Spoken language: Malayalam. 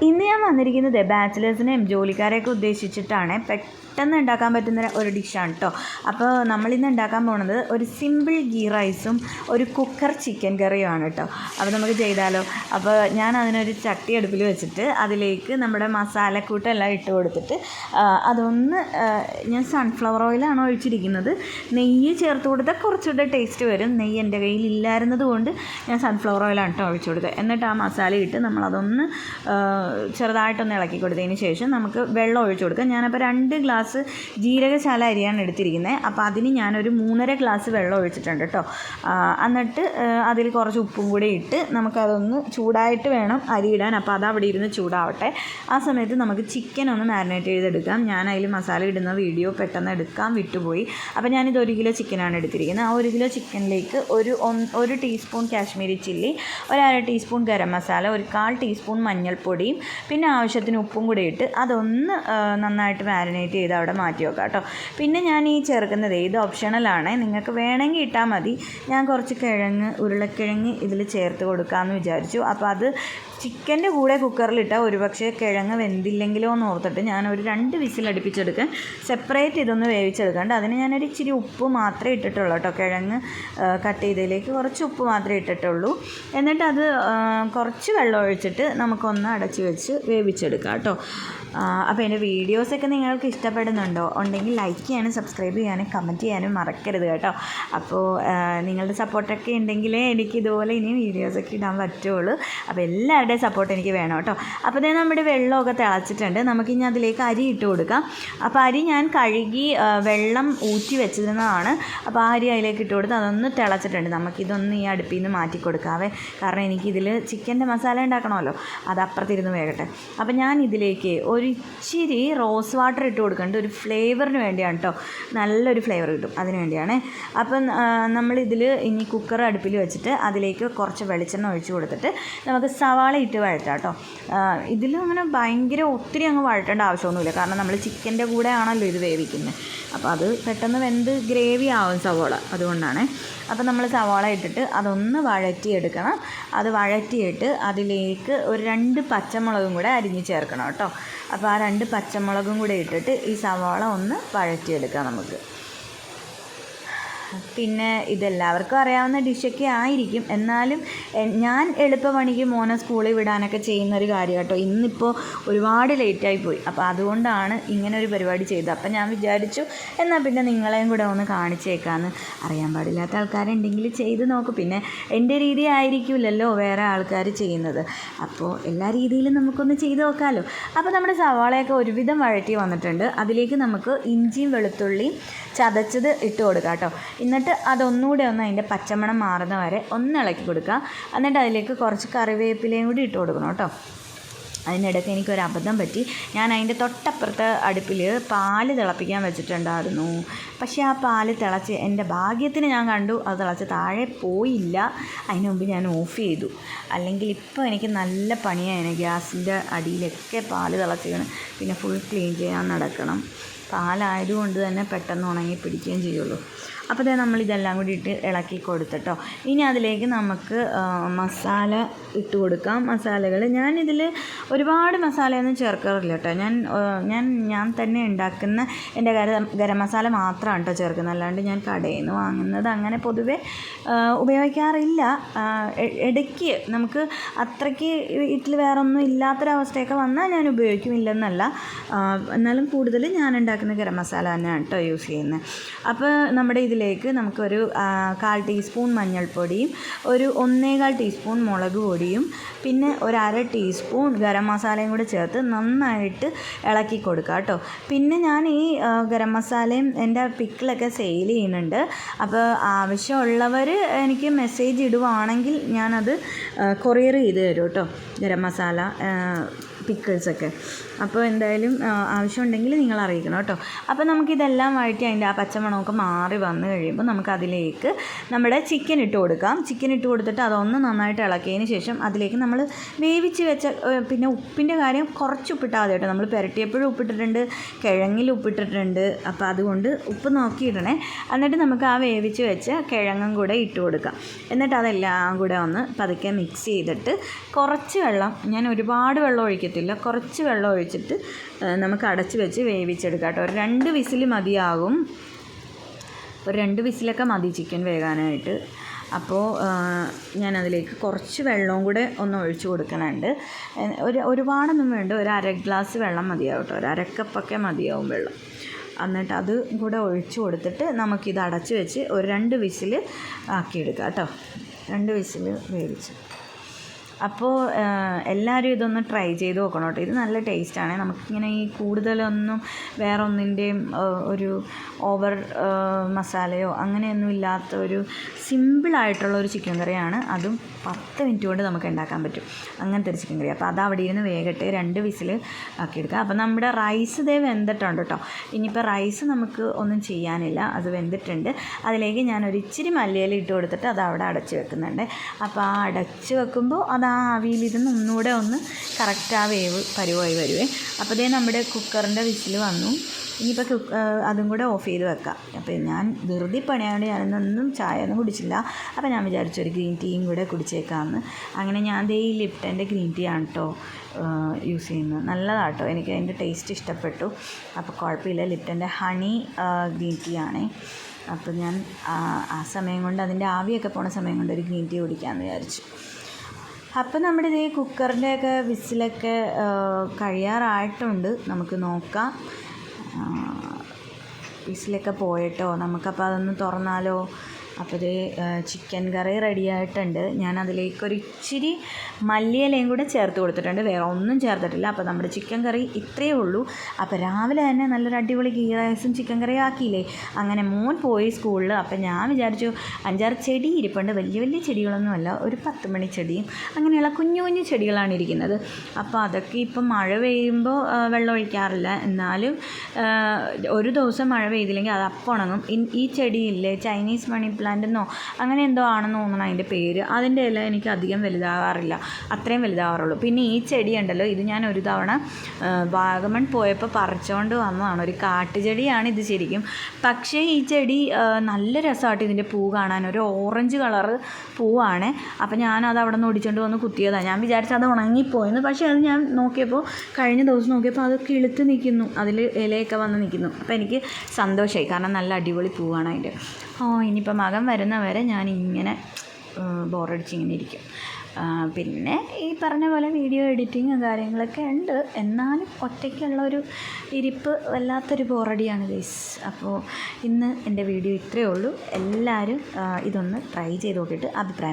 ഇന്ന് ഞാൻ വന്നിരിക്കുന്നത് ബാച്ചിലേഴ്സിനെയും ജോലിക്കാരെയൊക്കെ ഉദ്ദേശിച്ചിട്ടാണ്. പെട്ടെന്ന് ഉണ്ടാക്കാൻ പറ്റുന്ന ഒരു ഡിഷാണ് കേട്ടോ. അപ്പോൾ നമ്മളിന്ന് ഉണ്ടാക്കാൻ പോകുന്നത് ഒരു സിമ്പിൾ ഗീ റൈസും ഒരു കുക്കർ ചിക്കൻ കറിയുമാണ് കേട്ടോ. അപ്പോൾ നമുക്ക് ചെയ്താലോ. അപ്പോൾ ഞാൻ അതിനൊരു ചട്ടി അടുപ്പിൽ വെച്ചിട്ട് അതിലേക്ക് നമ്മുടെ മസാലക്കൂട്ടെല്ലാം ഇട്ട് കൊടുത്തിട്ട് അതൊന്ന് ഞാൻ സൺഫ്ലവർ ഓയിലാണ് ഒഴിച്ചിരിക്കുന്നത്. നെയ്യ് ചേർത്ത് കൊടുത്താൽ കുറച്ചുകൂടെ ടേസ്റ്റ് വരും. നെയ്യ് എൻ്റെ കയ്യിൽ ഇല്ലായിരുന്നത് കൊണ്ട് ഞാൻ സൺഫ്ലവർ ഓയിലാണ് കേട്ടോ ഒഴിച്ചു കൊടുത്തത്. എന്നിട്ട് ആ മസാല ഇട്ട് നമ്മളതൊന്ന് ചെറുതായിട്ടൊന്ന് ഇളക്കി കൊടുത്തതിന് ശേഷം നമുക്ക് വെള്ളം ഒഴിച്ചു കൊടുക്കാം. ഞാനപ്പോൾ 2 ഗ്ലാസ് ജീരകശാല അരിയാണ് എടുത്തിരിക്കുന്നത്. അപ്പോൾ അതിന് ഞാനൊരു 3.5 ഗ്ലാസ് വെള്ളം ഒഴിച്ചിട്ടുണ്ട് കേട്ടോ. എന്നിട്ട് അതിൽ കുറച്ച് ഉപ്പും കൂടി ഇട്ട് നമുക്കതൊന്ന് ചൂടായിട്ട് വേണം അരി ഇടാൻ. അപ്പോൾ അതവിടെ ഇരുന്ന് ചൂടാവട്ടെ. ആ സമയത്ത് നമുക്ക് ചിക്കൻ ഒന്ന് മാരിനേറ്റ് ചെയ്തെടുക്കാം. ഞാൻ അതിൽ മസാല ഇടുന്ന വീഡിയോ പെട്ടെന്ന് എടുക്കാൻ വിട്ടുപോയി. അപ്പോൾ ഞാനിത് 1 കിലോ ചിക്കനാണ് എടുത്തിരിക്കുന്നത്. ആ 1 കിലോ ചിക്കനിലേക്ക് ഒരു ടീസ്പൂൺ കാശ്മീരി ചില്ലി, ഒരു 1/2 ടീസ്പൂൺ ഗരം മസാല, ഒരു 1/4 ടീസ്പൂൺ മഞ്ഞൾപ്പൊടിയും പിന്നെ ആവശ്യത്തിന് ഉപ്പും കൂടി ഇട്ട് അതൊന്ന് നന്നായിട്ട് മാരിനേറ്റ് ചെയ്ത് അവിടെ മാറ്റി വെക്കാം കേട്ടോ. പിന്നെ ഞാൻ ഈ ചേർക്കുന്നത് ഇത് ഓപ്ഷണലാണ്, നിങ്ങൾക്ക് വേണമെങ്കിൽ ഇട്ടാൽ മതി. ഞാൻ കുറച്ച് ഉരുളക്കിഴങ്ങ് ഇതിൽ ചേർത്ത് കൊടുക്കാമെന്ന് വിചാരിച്ചു. അപ്പോൾ അത് ചിക്കൻ്റെ കൂടെ കുക്കറിലിട്ടാൽ ഒരുപക്ഷെ കിഴങ്ങ് വെന്തില്ലെങ്കിലോ എന്ന് ഓർത്തിട്ട് ഞാനൊരു 2 വിസിൽ അടുപ്പിച്ചെടുക്കാൻ സെപ്പറേറ്റ് ഇതൊന്ന് വേവിച്ചെടുക്കാണ്ട് അതിന് ഞാനൊരു ഇച്ചിരി ഉപ്പ് മാത്രമേ ഇട്ടിട്ടുള്ളൂ കേട്ടോ. കിഴങ്ങ് കട്ട് ചെയ്തതിലേക്ക് കുറച്ച് ഉപ്പ് മാത്രമേ ഇട്ടിട്ടുള്ളൂ. എന്നിട്ട് അത് കുറച്ച് വെള്ളം ഒഴിച്ചിട്ട് നമുക്കൊന്ന് അടച്ച് വെച്ച് വേവിച്ചെടുക്കാം കേട്ടോ. അപ്പോൾ എൻ്റെ വീഡിയോസൊക്കെ നിങ്ങൾക്ക് ഇഷ്ടപ്പെടുന്നുണ്ടോ? ഉണ്ടെങ്കിൽ ലൈക്ക് ചെയ്യാനും സബ്സ്ക്രൈബ് ചെയ്യാനും കമൻറ്റ് ചെയ്യാനും മറക്കരുത് കേട്ടോ. അപ്പോൾ നിങ്ങളുടെ സപ്പോർട്ടൊക്കെ ഉണ്ടെങ്കിലേ എനിക്ക് ഇതുപോലെ ഇനിയും വീഡിയോസൊക്കെ ഇടാൻ പറ്റുള്ളൂ. അപ്പോൾ എല്ലാവരുടെയും സപ്പോർട്ട് എനിക്ക് വേണം കേട്ടോ. അപ്പോൾ തന്നെ നമ്മുടെ വെള്ളമൊക്കെ തിളച്ചിട്ടുണ്ട്. നമുക്കിനി അതിലേക്ക് അരി ഇട്ട് കൊടുക്കാം. അപ്പോൾ അരി ഞാൻ കഴുകി വെള്ളം ഊറ്റി വെച്ചിരുന്നതാണ്. അപ്പോൾ ആ അരി അതിലേക്ക് ഇട്ട് കൊടുത്ത് അതൊന്ന് തിളച്ചിട്ടുണ്ട്. നമുക്കിതൊന്ന് ഈ അടുപ്പിൽ നിന്ന് മാറ്റി കൊടുക്കാവേ. കാരണം എനിക്കിതിൽ ചിക്കൻ്റെ മസാല ഉണ്ടാക്കണമല്ലോ, അത് അപ്പുറത്തിരുന്ന് വേകട്ടെ. അപ്പോൾ ഞാൻ ഇതിലേക്ക് ഒരു ഇച്ചിരി റോസ് വാട്ടർ ഇട്ട് കൊടുക്കേണ്ടത് ഒരു ഫ്ലേവറിന് വേണ്ടിയാണ് കേട്ടോ. നല്ലൊരു ഫ്ലേവർ കിട്ടും, അതിന് വേണ്ടിയാണ്. അപ്പം നമ്മളിതിൽ ഇനി കുക്കർ അടുപ്പിൽ വെച്ചിട്ട് അതിലേക്ക് കുറച്ച് വെളിച്ചെണ്ണ ഒഴിച്ച് കൊടുത്തിട്ട് നമുക്ക് സവാള ഇട്ട് വഴറ്റാം കേട്ടോ. ഇതിൽ അങ്ങനെ ഭയങ്കര ഒത്തിരി അങ്ങ് വഴറ്റേണ്ട ആവശ്യമൊന്നുമില്ല, കാരണം നമ്മൾ ചിക്കൻ്റെ കൂടെ ആണല്ലോ ഇത് വേവിക്കുന്നത്. അപ്പോൾ അത് പെട്ടെന്ന് വെന്ത് ഗ്രേവി ആവും സവാള, അതുകൊണ്ടാണ്. അപ്പോൾ നമ്മൾ സവാള ഇട്ടിട്ട് അതൊന്ന് വഴറ്റിയെടുക്കണം. അത് വഴറ്റിയിട്ട് അതിലേക്ക് ഒരു 2 പച്ചമുളകും കൂടെ അരിഞ്ഞ് ചേർക്കണം കേട്ടോ. അപ്പോൾ ആ 2 പച്ചമുളകും കൂടെ ഇട്ടിട്ട് ഈ സവാള ഒന്ന് വഴറ്റിയെടുക്കാം നമുക്ക്. പിന്നെ ഇതെല്ലാവർക്കും അറിയാവുന്ന ഡിഷൊക്കെ ആയിരിക്കും, എന്നാലും ഞാൻ എളുപ്പപ്പണിക്ക് മോനെ സ്കൂളിൽ വിടാനൊക്കെ ചെയ്യുന്നൊരു കാര്യം കേട്ടോ. ഇന്നിപ്പോൾ ഒരുപാട് ലേറ്റായിപ്പോയി. അപ്പോൾ അതുകൊണ്ടാണ് ഇങ്ങനെ ഒരു പരിപാടി ചെയ്തത്. അപ്പം ഞാൻ വിചാരിച്ചു എന്നാൽ പിന്നെ നിങ്ങളെയും കൂടെ ഒന്ന് കാണിച്ചേക്കാമെന്ന്. അറിയാൻ പാടില്ലാത്ത ആൾക്കാരുണ്ടെങ്കിൽ ചെയ്ത് നോക്കും. പിന്നെ എൻ്റെ രീതി ആയിരിക്കില്ലല്ലോ വേറെ ആൾക്കാർ ചെയ്യുന്നത്. അപ്പോൾ എല്ലാ രീതിയിലും നമുക്കൊന്ന് ചെയ്ത് നോക്കാമല്ലോ. അപ്പോൾ നമ്മുടെ സവാളയൊക്കെ ഒരുവിധം വഴറ്റി വന്നിട്ടുണ്ട്. അതിലേക്ക് നമുക്ക് ഇഞ്ചിയും വെളുത്തുള്ളിയും ചതച്ചത് ഇട്ട് കൊടുക്കാം കേട്ടോ. എന്നിട്ട് അതൊന്നുകൂടെ ഒന്ന് അതിൻ്റെ പച്ചമണം മാറുന്ന വരെ ഒന്ന് ഇളക്കി കൊടുക്കുക. എന്നിട്ട് അതിലേക്ക് കുറച്ച് കറിവേപ്പിലയും കൂടി ഇട്ട് കൊടുക്കണം കേട്ടോ. അതിനിടയ്ക്ക് എനിക്കൊരു അബദ്ധം പറ്റി. ഞാൻ അതിൻ്റെ തൊട്ടപ്പുറത്തെ അടുപ്പിൽ പാല് തിളപ്പിക്കാൻ വെച്ചിട്ടുണ്ടായിരുന്നു. പക്ഷേ ആ പാല് തിളച്ച് എൻ്റെ ഭാഗ്യത്തിന് ഞാൻ കണ്ടു അത് തിളച്ച് താഴെ പോയില്ല. അതിന് മുമ്പ് ഞാൻ ഓഫ് ചെയ്തു. അല്ലെങ്കിൽ ഇപ്പോൾ എനിക്ക് നല്ല പണിയാണ്. ഗ്യാസിൻ്റെ അടിയിലൊക്കെ പാല് തിളച്ചിക്കണം. പിന്നെ ഫുൾ ക്ലീൻ ചെയ്യാൻ നടക്കണം. പാലായതുകൊണ്ട് തന്നെ പെട്ടെന്ന് ഉണങ്ങി പിടിക്കുകയും ചെയ്യുള്ളൂ. അപ്പോൾ തന്നെ നമ്മളിതെല്ലാം കൂടി ഇട്ട് ഇളക്കി കൊടുത്തിട്ടോ. ഇനി അതിലേക്ക് നമുക്ക് മസാല ഇട്ട് കൊടുക്കാം. മസാലകൾ ഞാനിതിൽ ഒരുപാട് മസാലയൊന്നും ചേർക്കാറില്ല കേട്ടോ. ഞാൻ തന്നെ ഉണ്ടാക്കുന്ന എൻ്റെ ഗരം മസാല മാത്രമാണ് കേട്ടോ ചേർക്കുന്നത്. അല്ലാണ്ട് ഞാൻ കടയിൽ നിന്ന് വാങ്ങുന്നത് അങ്ങനെ പൊതുവേ ഉപയോഗിക്കാറില്ല. ഇടയ്ക്ക് നമുക്ക് അത്രയ്ക്ക് വീട്ടിൽ വേറെ ഒന്നും ഇല്ലാത്തൊരവസ്ഥയൊക്കെ വന്നാൽ ഞാൻ ഉപയോഗിക്കുമില്ലെന്നല്ല. എന്നാലും കൂടുതൽ ഞാൻ ഉണ്ടാക്കുന്ന ഗരം മസാല തന്നെയാണ് കേട്ടോ യൂസ് ചെയ്യുന്നത്. അപ്പോൾ നമ്മുടെ ഇതിലേക്ക് നമുക്കൊരു 1/4 ടീസ്പൂൺ മഞ്ഞൾപ്പൊടിയും ഒരു 1/4 ടീസ്പൂൺ മുളക് പൊടിയും പിന്നെ ഒരു 1/2 ടീസ്പൂൺ ഗരം മസാലയും കൂടി ചേർത്ത് നന്നായിട്ട് ഇളക്കി കൊടുക്കുക കേട്ടോ. പിന്നെ ഞാൻ ഈ ഗരം മസാലയും എൻ്റെ പിക്കിളൊക്കെ സെയിൽ ചെയ്യുന്നുണ്ട്. അപ്പോൾ ആവശ്യമുള്ളവർ എനിക്ക് മെസ്സേജ് ഇടുവാണെങ്കിൽ ഞാനത് കൊറിയർ ചെയ്ത് തരും കേട്ടോ, ഗരം മസാല പിക്കിൾസൊക്കെ. അപ്പോൾ എന്തായാലും ആവശ്യമുണ്ടെങ്കിൽ നിങ്ങൾ അറിയിക്കണം കേട്ടോ. അപ്പോൾ നമുക്കിതെല്ലാം വഴറ്റി അതിൻ്റെ ആ പച്ചമണമൊക്കെ മാറി വന്നു കഴിയുമ്പോൾ നമുക്കതിലേക്ക് നമ്മുടെ ചിക്കൻ ഇട്ട് കൊടുക്കാം. ചിക്കൻ ഇട്ട് കൊടുത്തിട്ട് അതൊന്ന് നന്നായിട്ട് ഇളക്കിയതിന് ശേഷം അതിലേക്ക് നമ്മൾ വേവിച്ച് വെച്ച പിന്നെ ഉപ്പിൻ്റെ കാര്യം കുറച്ച് ഉപ്പിട്ടാൽ മതി കേട്ടോ. നമ്മൾ പുരട്ടിയപ്പോഴും ഉപ്പിട്ടിട്ടുണ്ട്, കിഴങ്ങിൽ ഉപ്പിട്ടിട്ടുണ്ട്. അപ്പോൾ അതുകൊണ്ട് ഉപ്പ് നോക്കിയിടണേ. എന്നിട്ട് നമുക്ക് ആ വേവിച്ച് വെച്ച കിഴങ്ങും കൂടെ ഇട്ട് കൊടുക്കാം. എന്നിട്ട് അതെല്ലാം കൂടെ ഒന്ന് പതുക്കെ മിക്സ് ചെയ്തിട്ട് കുറച്ച് വെള്ളം, ഞാൻ ഒരുപാട് വെള്ളം ഒഴിക്കത്തില്ല ഒഴിക്കത്തില്ല, കുറച്ച് വെള്ളം ഒഴിച്ചിട്ട് നമുക്ക് അടച്ച് വെച്ച് വേവിച്ചെടുക്കാം കേട്ടോ. ഒരു 2 വിസിൽ മതിയാകും. ഒരു 2 വിസിലൊക്കെ മതി ചിക്കൻ വേകാനായിട്ട്. അപ്പോൾ ഞാനതിലേക്ക് കുറച്ച് വെള്ളവും കൂടെ ഒന്ന് ഒഴിച്ച് കൊടുക്കണുണ്ട്. ഒരുപാടൊന്നും വേണ്ട, ഒരു 1/2 ഗ്ലാസ് വെള്ളം മതിയാവും കേട്ടോ. ഒരു 1/2 കപ്പൊക്കെ മതിയാവും വെള്ളം. എന്നിട്ട് അത് കൂടെ ഒഴിച്ച് കൊടുത്തിട്ട് നമുക്കിത് അടച്ച് വെച്ച് ഒരു 2 വിസിൽ ആക്കിയെടുക്കാം കേട്ടോ. 2 വിസിൽ വേവിച്ച്. അപ്പോൾ എല്ലാവരും ഇതൊന്ന് ട്രൈ ചെയ്ത് നോക്കണം കേട്ടോ. ഇത് നല്ല ടേസ്റ്റാണ്. നമുക്കിങ്ങനെ ഈ കൂടുതലൊന്നും വേറെ ഒന്നിൻ്റെയും ഒരു ഓവർ മസാലയോ അങ്ങനെയൊന്നും ഇല്ലാത്ത ഒരു സിമ്പിളായിട്ടുള്ളൊരു ചിക്കൻ കറിയാണ്. അതും 10 മിനിറ്റ് കൊണ്ട് നമുക്ക് ഉണ്ടാക്കാൻ പറ്റും അങ്ങനത്തെ ഒരു ചിക്കൻ കറി. അപ്പോൾ അത് അവിടെ ഇരുന്ന് വേഗട്ടെ, 2 വിസിൽ ആക്കിയെടുക്കുക. അപ്പോൾ നമ്മുടെ റൈസ് ഇതേ വെന്തിട്ടുണ്ട് കേട്ടോ. ഇനിയിപ്പോൾ റൈസ് നമുക്ക് ഒന്നും ചെയ്യാനില്ല, അത് വെന്തിട്ടുണ്ട്. അതിലേക്ക് ഞാനൊരു ഇച്ചിരി മല്ലിയില ഇട്ട് കൊടുത്തിട്ട് അത് അവിടെ അടച്ച് വെക്കുന്നുണ്ട്. അപ്പോൾ ആ അടച്ച് വെക്കുമ്പോൾ അത് ആ ആവിയിലിരുന്ന് ഒന്നുകൂടെ ഒന്ന് കറക്റ്റ് ആ വേവ് പരുവായി വരുവേ. അപ്പോൾ ഇതേ നമ്മുടെ കുക്കറിൻ്റെ വിസിൽ വന്നു. ഇനിയിപ്പോൾ അതും കൂടെ ഓഫ് ചെയ്ത് വെക്കാം. അപ്പോൾ ഞാൻ ധൃതി പണിയായതുകൊണ്ട് ഞാനൊന്നും ചായ ഒന്നും കുടിച്ചില്ല. അപ്പോൾ ഞാൻ വിചാരിച്ചു ഒരു ഗ്രീൻ ടീയും കൂടെ കുടിച്ചേക്കാമെന്ന്. അങ്ങനെ ഞാൻ ദേ ഈ ലിപ്റ്റൻ്റെ ഗ്രീൻ ടീ ആണ് കേട്ടോ യൂസ് ചെയ്യുന്നത്. നല്ലതാട്ടോ, എനിക്ക് അതിൻ്റെ ടേസ്റ്റ് ഇഷ്ടപ്പെട്ടു. അപ്പോൾ കുഴപ്പമില്ല, ലിപ്റ്റൻ്റെ ഹണി ഗ്രീൻ ടീ ആണേ. അപ്പോൾ ഞാൻ ആ സമയം കൊണ്ട് അതിൻ്റെ ആവിയൊക്കെ പോണ സമയം കൊണ്ട് ഒരു ഗ്രീൻ ടീ കുടിക്കാമെന്ന് വിചാരിച്ചു. അപ്പോൾ നമ്മുടെ ഇതേ കുക്കറിൻ്റെയൊക്കെ വിസിലൊക്കെ കഴിയാറായിട്ടുണ്ട്. നമുക്ക് നോക്കാം. വിസിലൊക്കെ പോയിട്ടോ. നമുക്കപ്പോൾ അതൊന്ന് തുറന്നാലോ. അപ്പോൾ ഇത് ചിക്കൻ കറി റെഡി ആയിട്ടുണ്ട്. ഞാൻ അതിലേക്കൊരു ഇച്ചിരി മല്ലിയിലയും കൂടെ ചേർത്ത് കൊടുത്തിട്ടുണ്ട്, വേറെ ഒന്നും ചേർത്തിട്ടില്ല. അപ്പോൾ നമ്മുടെ ചിക്കൻ കറി ഇത്രയേ ഉള്ളൂ. അപ്പോൾ രാവിലെ തന്നെ നല്ലൊരു അടിപൊളി ഗീ റൈസും ചിക്കൻ കറിയും ആക്കിയില്ലേ. അങ്ങനെ മോൻ പോയി സ്കൂളിൽ. അപ്പോൾ ഞാൻ വിചാരിച്ചു 5-6 ചെടി ഇരിപ്പുണ്ട്, വലിയ വലിയ ചെടികളൊന്നുമല്ല, ഒരു 10 മണി ചെടിയും അങ്ങനെയുള്ള കുഞ്ഞു കുഞ്ഞു ചെടികളാണ് ഇരിക്കുന്നത്. അപ്പോൾ അതൊക്കെ ഇപ്പം മഴ പെയ്യുമ്പോൾ വെള്ളം ഒഴിക്കാറില്ല, എന്നാലും ഒരു ദിവസം മഴ പെയ്തില്ലെങ്കിൽ അത് അപ്പം ഉണങ്ങും. ഈ ചെടിയില്ലേ, ചൈനീസ് മണി പ്ലാന്റെന്നോ അങ്ങനെ എന്തോ ആണെന്ന് തോന്നണം അതിൻ്റെ പേര്. അതിൻ്റെ ഇല എനിക്ക് അധികം വലുതാകാറില്ല, അത്രയും വലുതാവാറുള്ളൂ. പിന്നെ ഈ ചെടി ഉണ്ടല്ലോ, ഇത് ഞാൻ ഒരു തവണ വാഗമൺ പോയപ്പോൾ പറിച്ചുകൊണ്ട് വന്നതാണ്. ഒരു കാട്ടുചെടിയാണ് ഇത് ശരിക്കും. പക്ഷേ ഈ ചെടി നല്ല രസമായിട്ട് ഇതിൻ്റെ പൂ കാണാൻ, ഒരു ഓറഞ്ച് കളറ് പൂവാണ്. അപ്പോൾ ഞാനത് അവിടെ നിന്ന് ഒടിച്ചുകൊണ്ട് വന്ന് കുത്തിയതാണ്. ഞാൻ വിചാരിച്ചത് അത് ഉണങ്ങിപ്പോയെന്ന്. പക്ഷേ അത് ഞാൻ നോക്കിയപ്പോൾ, കഴിഞ്ഞ ദിവസം നോക്കിയപ്പോൾ അത് കിളുത്ത് നിൽക്കുന്നു, അതിൽ ഇലയൊക്കെ വന്ന് നിൽക്കുന്നു. അപ്പോൾ എനിക്ക് സന്തോഷമായി, കാരണം നല്ല അടിപൊളി പൂവാണ് അതിൻ്റെ. ഇനിയിപ്പോൾ മകൻ വരുന്നവരെ ഞാനിങ്ങനെ ബോറടിച്ചിങ്ങനെ ഇരിക്കും. പിന്നെ ഈ പറഞ്ഞ പോലെ വീഡിയോ എഡിറ്റിങ്ങും കാര്യങ്ങളൊക്കെ ഉണ്ട്, എന്നാലും ഒറ്റയ്ക്കുള്ളൊരു ഇരിപ്പ് വല്ലാത്തൊരു ബോറടിയാണ് ഗൈസ്. അപ്പോൾ ഇന്ന് എൻ്റെ വീഡിയോ ഇത്രയേ ഉള്ളൂ. എല്ലാവരും ഇതൊന്ന് ട്രൈ ചെയ്ത് നോക്കിയിട്ട് അഭിപ്രായം